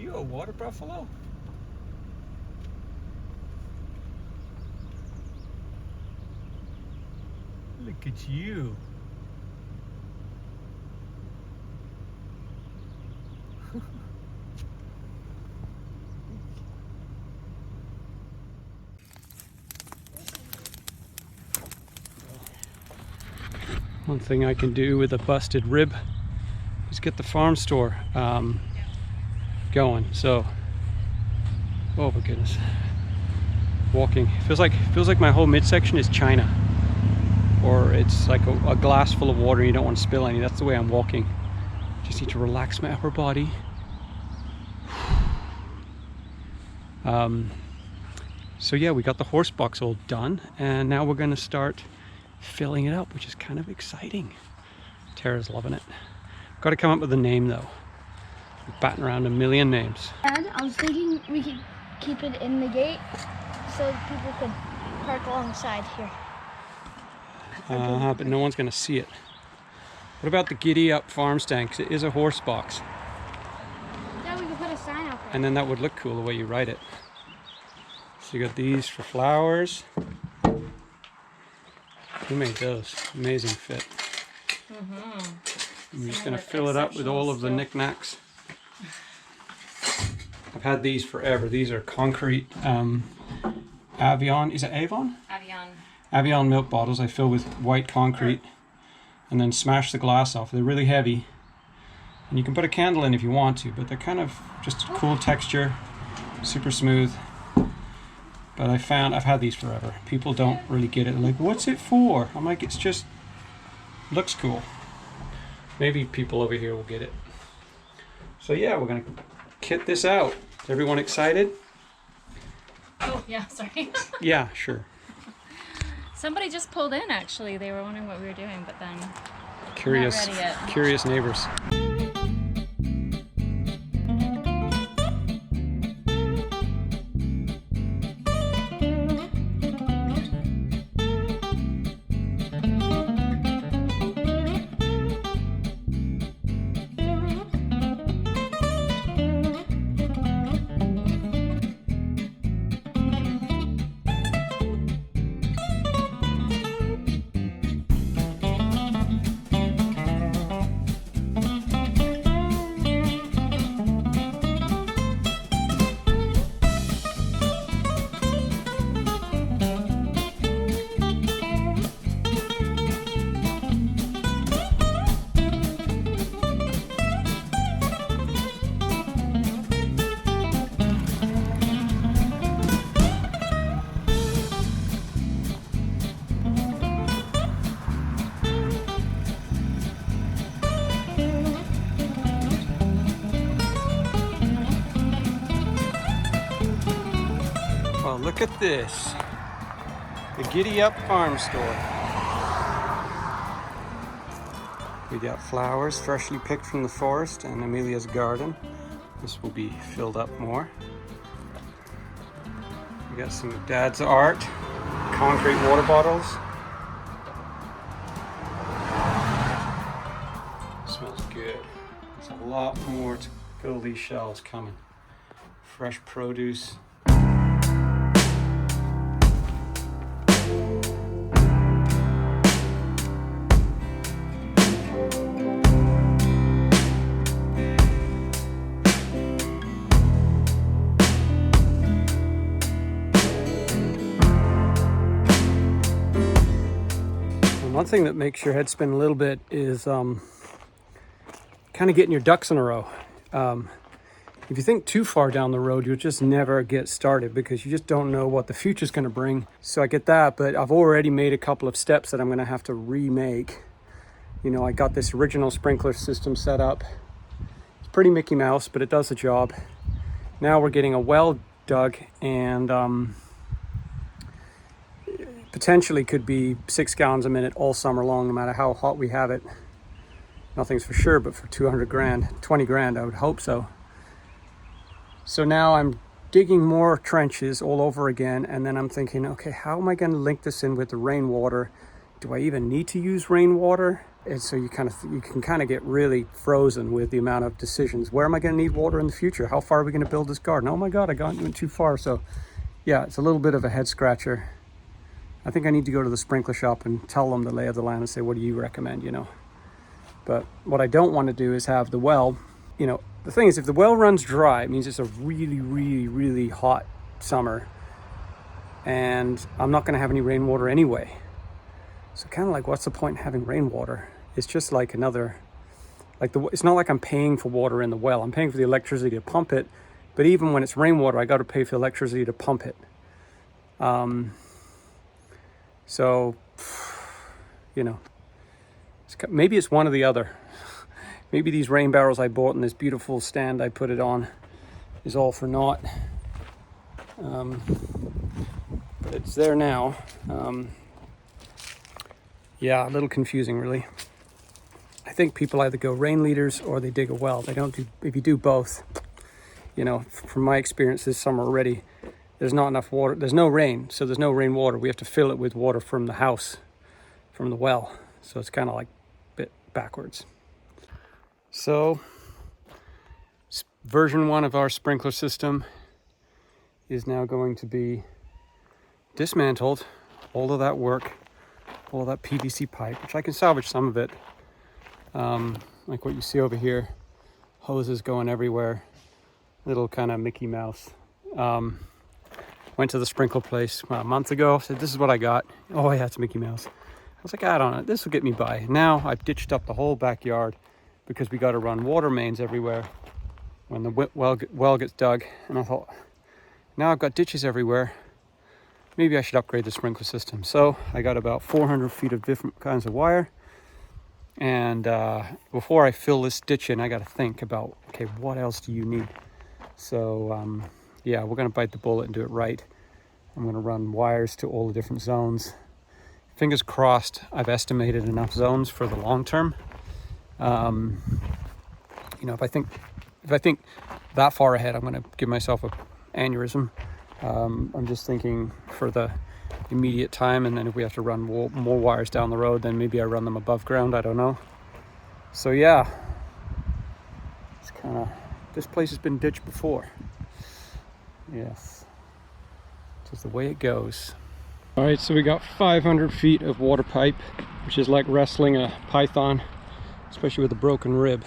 you a water buffalo? Look at you. One thing I can do with a busted rib is get the farm store going. So, oh my goodness, walking feels like my whole midsection is China, or it's like a glass full of water and you don't want to spill any. That's the way I'm walking. Just need to relax my upper body. So yeah, we got the horse box all done, and now we're going to start filling it up, which is kind of exciting. Tara's loving it. Got to come up with a name though. We're batting around a million names. And I was thinking we could keep it in the gate so people could park alongside here. But no one's going to see it. What about the Giddy Up farm stand? Because it is a horse box. Yeah, we could put a sign out there. And then that would look cool the way you write it. So you got these for flowers. Who made those? Amazing fit. I'm just going to fill it up with all of the knickknacks. I've had these forever. These are concrete Avion. Is it Avon? Avion. Avion milk bottles I fill with white concrete and then smash the glass off. They're really heavy. And you can put a candle in if you want to, but they're kind of just cool texture, super smooth. But I've had these forever. People don't really get it. They're like, what's it for? I'm like, it's just looks cool. Maybe people over here will get it. So yeah, we're gonna kit this out. Is everyone excited? Oh yeah, sorry. Yeah, sure. Somebody just pulled in actually. They were wondering what we were doing, but then Curious, not ready yet. curious neighbors. Well, look at this. The Giddy Up Farm Store. We got flowers freshly picked from the forest and Amelia's garden. This will be filled up more. We got some of Dad's art, concrete water bottles. Smells good. There's a lot more to fill these shelves coming. Fresh produce. One thing that makes your head spin a little bit is kind of getting your ducks in a row. If you think too far down the road, you'll just never get started because you just don't know what the future's going to bring. So I get that, but I've already made a couple of steps that I'm going to have to remake. You know, I got this original sprinkler system set up. It's pretty Mickey Mouse, but it does the job. Now we're getting a well dug and potentially could be 6 gallons a minute all summer long, no matter how hot we have it. Nothing's for sure, but for 200 grand, 20 grand, I would hope so. So now I'm digging more trenches all over again, and then I'm thinking, okay, how am I going to link this in with the rainwater? Do I even need to use rainwater? And so you can kind of get really frozen with the amount of decisions. Where am I going to need water in the future? How far are we going to build this garden? Oh my God, I went too far. So yeah, it's a little bit of a head scratcher. I think I need to go to the sprinkler shop and tell them the lay of the land and say, what do you recommend, you know? But what I don't want to do is have the well, you know, the thing is, if the well runs dry, it means it's a really, really, really hot summer, and I'm not going to have any rainwater anyway. So kind of like, what's the point in having rainwater? It's just like another, it's not like I'm paying for water in the well. I'm paying for the electricity to pump it, but even when it's rainwater, I got to pay for the electricity to pump it. So, you know, maybe it's one or the other. Maybe these rain barrels I bought and this beautiful stand I put it on is all for naught. But it's there now. Yeah, a little confusing, really. I think people either go rain leaders or they dig a well. They don't do, if you do both, you know, from my experience this summer already, there's not enough water. There's no rain, so there's no rainwater. We have to fill it with water from the house, from the well. So it's kind of like a bit backwards. So version 1 of our sprinkler system is now going to be dismantled. All of that work, all of that PVC pipe, which I can salvage some of it. Like what you see over here, hoses going everywhere, little kind of Mickey Mouse. Went to the sprinkler place a month ago, said, this is what I got. Oh yeah, it's Mickey Mouse. I was like, I don't know, this will get me by. Now I've ditched up the whole backyard because we got to run water mains everywhere when the well gets dug. And I thought, now I've got ditches everywhere, maybe I should upgrade the sprinkler system. So I got about 400 feet of different kinds of wire. And before I fill this ditch in, I got to think about, okay, what else do you need? So yeah, we're going to bite the bullet and do it right. I'm going to run wires to all the different zones. Fingers crossed, I've estimated enough zones for the long term. You know, if I think that far ahead, I'm going to give myself an aneurysm. I'm just thinking for the immediate time, and then if we have to run more wires down the road, then maybe I run them above ground. I don't know. So yeah, it's kind of, this place has been ditched before. Yes, just the way it goes. All right, so we got 500 feet of water pipe, which is like wrestling a python, especially with a broken rib.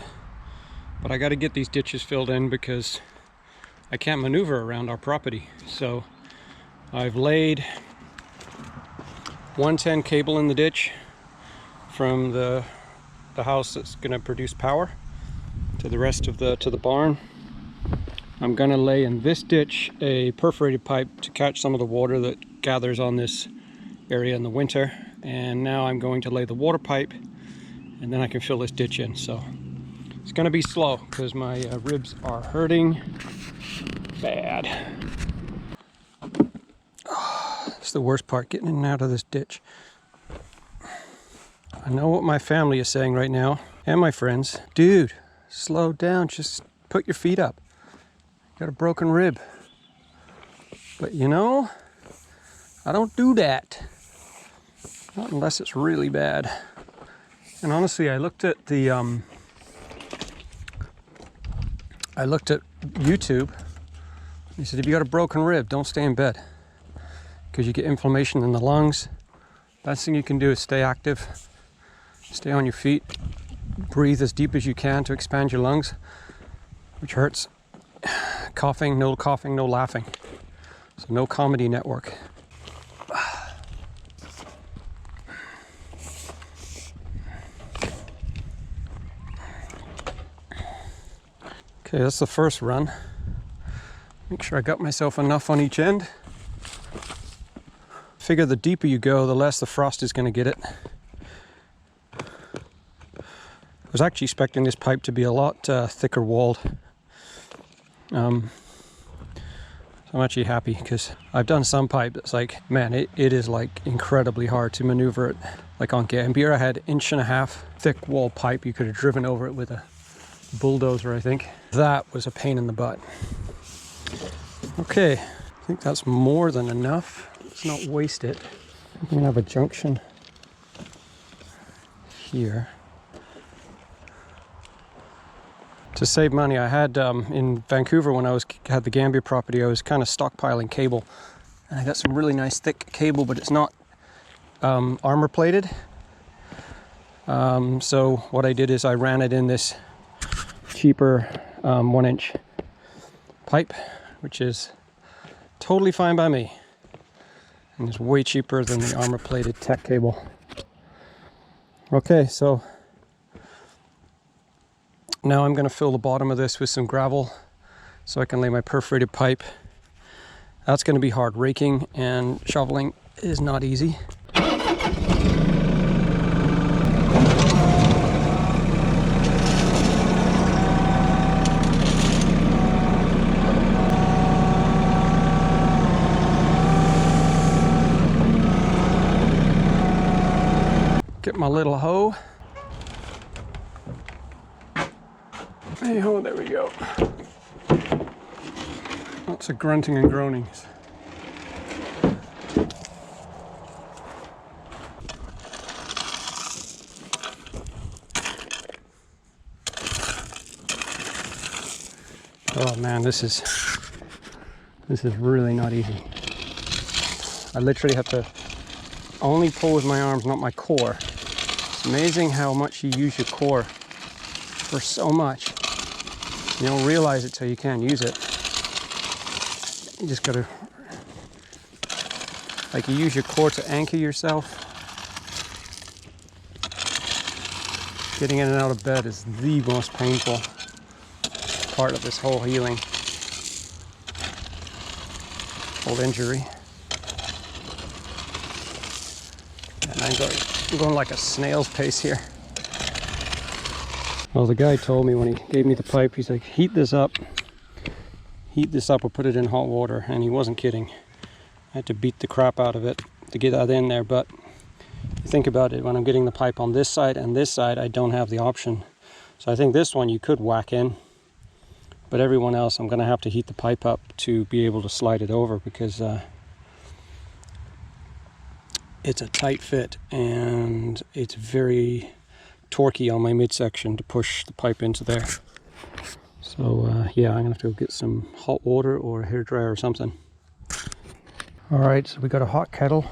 But I got to get these ditches filled in because I can't maneuver around our property. So I've laid 110 cable in the ditch from the house that's going to produce power to the rest of to the barn. I'm going to lay in this ditch a perforated pipe to catch some of the water that gathers on this area in the winter. And now I'm going to lay the water pipe, and then I can fill this ditch in. So it's going to be slow because my ribs are hurting bad. It's the worst part, getting in and out of this ditch. I know what my family is saying right now, and my friends. Dude, slow down, just put your feet up. You got a broken rib. But you know, I don't do that. Not unless it's really bad. And honestly, I looked at the YouTube. He said, if you got a broken rib, don't stay in bed, because you get inflammation in the lungs. Best thing you can do is stay active, stay on your feet, breathe as deep as you can to expand your lungs, which hurts. Coughing, no laughing. So no comedy network. Okay, that's the first run. Make sure I got myself enough on each end. Figure the deeper you go, the less the frost is going to get it. I was actually expecting this pipe to be a lot thicker walled. So I'm actually happy because I've done some pipe that's like, man, it is like incredibly hard to maneuver it. Like on Gambier, I had 1.5 inch thick wall pipe. You could have driven over it with a bulldozer, I think. That was a pain in the butt. Okay, I think that's more than enough. Let's not waste it. We can have a junction here. to save money. I had in Vancouver when I had the Gambia property, I was kind of stockpiling cable, and I got some really nice thick cable, but it's not armor plated. So what I did is I ran it in this cheaper 1-inch pipe, which is totally fine by me, and it's way cheaper than the armor plated tech cable. Okay, so now I'm going to fill the bottom of this with some gravel so I can lay my perforated pipe. That's going to be hard. Raking and shoveling is not easy. Get my little hoe. Hey ho, there we go. Lots of grunting and groanings. Oh man, this is really not easy. I literally have to only pull with my arms, not my core. It's amazing how much you use your core for so much. You don't realize it till you can't use it. You just gotta, like, you use your core to anchor yourself. Getting in and out of bed is the most painful part of this whole healing, whole injury. And I'm going like a snail's pace here. Well, the guy told me when he gave me the pipe, he's like, heat this up or put it in hot water, and he wasn't kidding. I had to beat the crap out of it to get that in there, but think about it, when I'm getting the pipe on this side and this side, I don't have the option. So I think this one you could whack in, but everyone else I'm going to have to heat the pipe up to be able to slide it over, because it's a tight fit and it's very torquey on my midsection to push the pipe into there. So yeah, I'm gonna have to go get some hot water or a hairdryer or something. All right, so we got a hot kettle.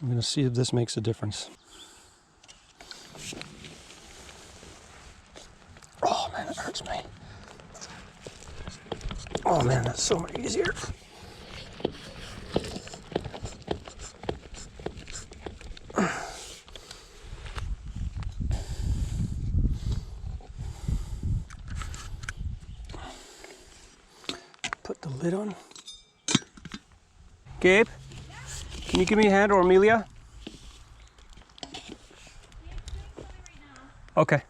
I'm gonna see if this makes a difference. Oh man, it hurts me. Oh man, that's so much easier. Put the lid on. Gabe, can you give me a hand, or Amelia? Okay.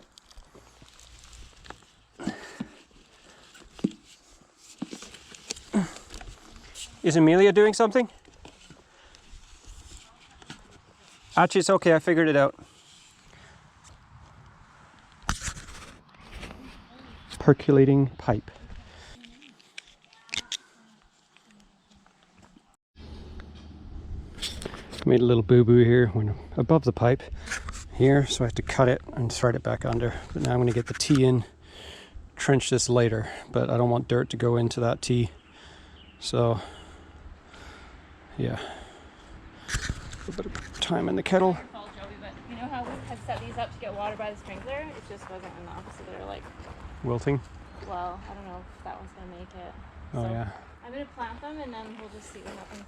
Is Amelia doing something? Actually, it's okay, I figured it out. Percolating pipe. Made a little boo-boo here when above the pipe here, so I have to cut it and thread it back under. But now I'm going to get the T in, trench this later, but I don't want dirt to go into that T. So yeah, a bit of time in the kettle. You know how we had set these up to get water by the sprinkler? It just wasn't enough, so they're like Wilting? Well, I don't know if that one's gonna make it. Oh so yeah. I'm gonna plant them and then we'll just see what happens.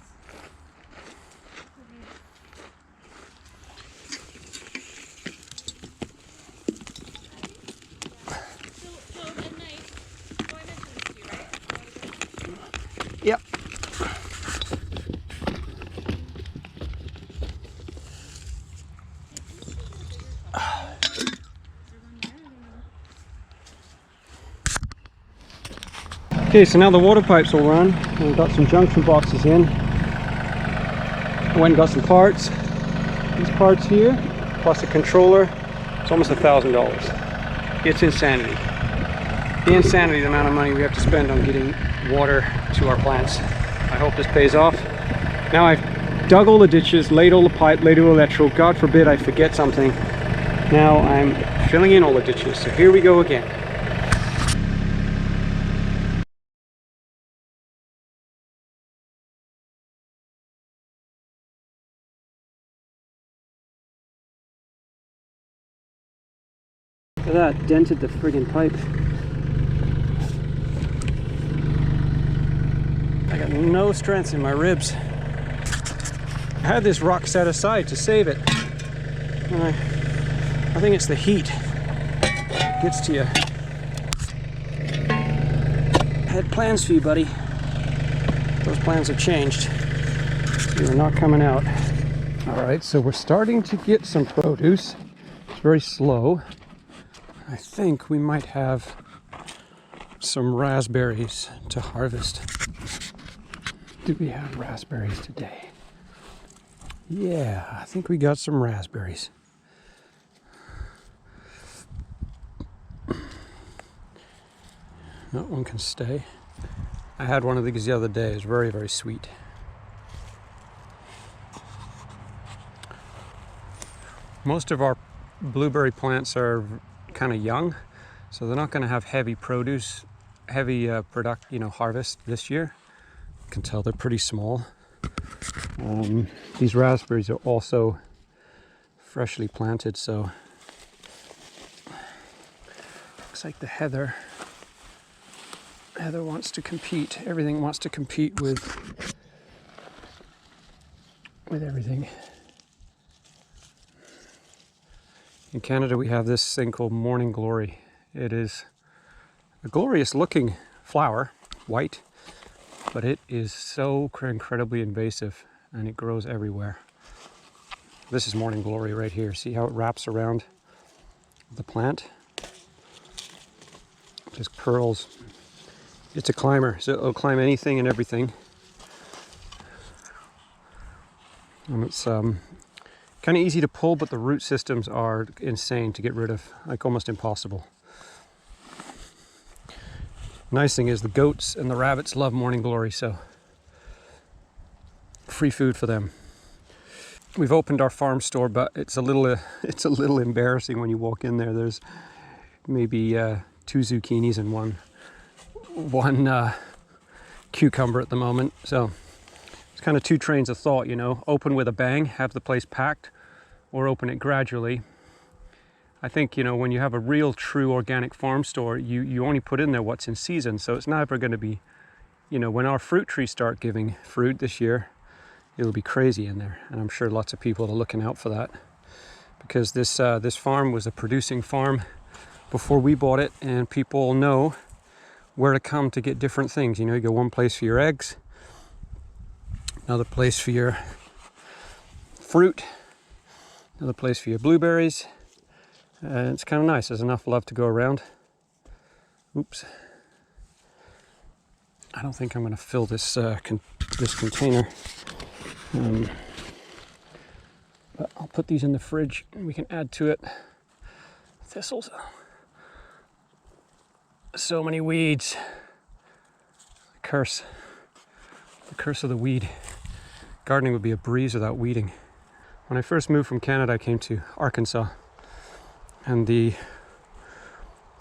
Yep. Okay, so now the water pipes will run. We've got some junction boxes in. I went and got some parts. These parts here, plus a controller, it's almost $1,000. It's insanity. The insanity, the amount of money we have to spend on getting water to our plants. I hope this pays off. Now I've dug all the ditches, laid all the pipe, laid all the electrical. God forbid I forget something. Now I'm filling in all the ditches. So here we go again. Look at that, dented the friggin' pipe. I got no strength in my ribs. I had this rock set aside to save it. And I think it's the heat. Gets to you. I had plans for you, buddy. Those plans have changed. You're not coming out. All right, so we're starting to get some produce. It's very slow. I think we might have some raspberries to harvest. Do we have raspberries today? Yeah, I think we got some raspberries. That one can stay. I had one of these the other day. It's very, very sweet. Most of our blueberry plants are kind of young, so they're not going to have heavy produce, heavy harvest this year. You can tell they're pretty small. These raspberries are also freshly planted, so looks like the heather wants to compete. Everything wants to compete with everything. In Canada, we have this thing called morning glory. It is a glorious looking flower, white, but it is so incredibly invasive and it grows everywhere. This is morning glory right here. See how it wraps around the plant? It just curls. It's a climber, so it'll climb anything and everything. And it's kind of easy to pull, but the root systems are insane to get rid of, like almost impossible. Nice thing is the goats and the rabbits love morning glory, so free food for them. We've opened our farm store, but it's a little embarrassing when you walk in there. There's maybe 2 zucchinis and one cucumber at the moment. So it's kind of 2 trains of thought, you know, open with a bang, have the place packed, or open it gradually. I think, you know, when you have a real true organic farm store, you only put in there what's in season. So it's never going to be, you know, when our fruit trees start giving fruit this year, it'll be crazy in there. And I'm sure lots of people are looking out for that, because this farm was a producing farm before we bought it, and people know where to come to get different things. You know, you go one place for your eggs, another place for your fruit, another place for your blueberries. It's kind of nice. There's enough love to go around. Oops. I don't think I'm going to fill this this container. But I'll put these in the fridge and we can add to it. Thistles. So many weeds. The curse of the weed. Gardening would be a breeze without weeding. When I first moved from Canada, I came to Arkansas, and the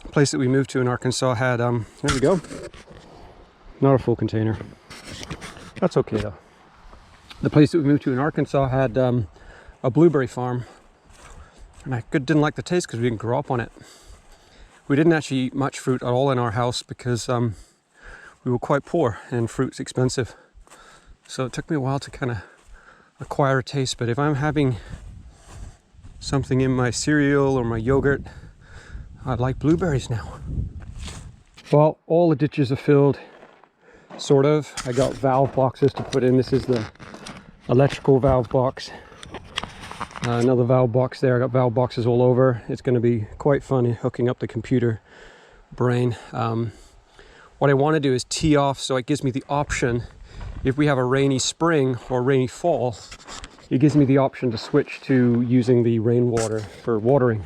place that we moved to in Arkansas had there we go, not a full container. That's okay though. The place that we moved to in Arkansas had a blueberry farm, and I didn't like the taste because we didn't grow up on it. We didn't actually eat much fruit at all in our house because we were quite poor and fruit's expensive. So it took me a while to kind of acquire a taste, but if I'm having something in my cereal or my yogurt, I like blueberries now. Well, all the ditches are filled, sort of. I got valve boxes to put in. This is the electrical valve box. Another valve box there. I got valve boxes all over. It's going to be quite fun hooking up the computer brain. What I want to do is tee off so it gives me the option, if we have a rainy spring or rainy fall, it gives me the option to switch to using the rainwater for watering.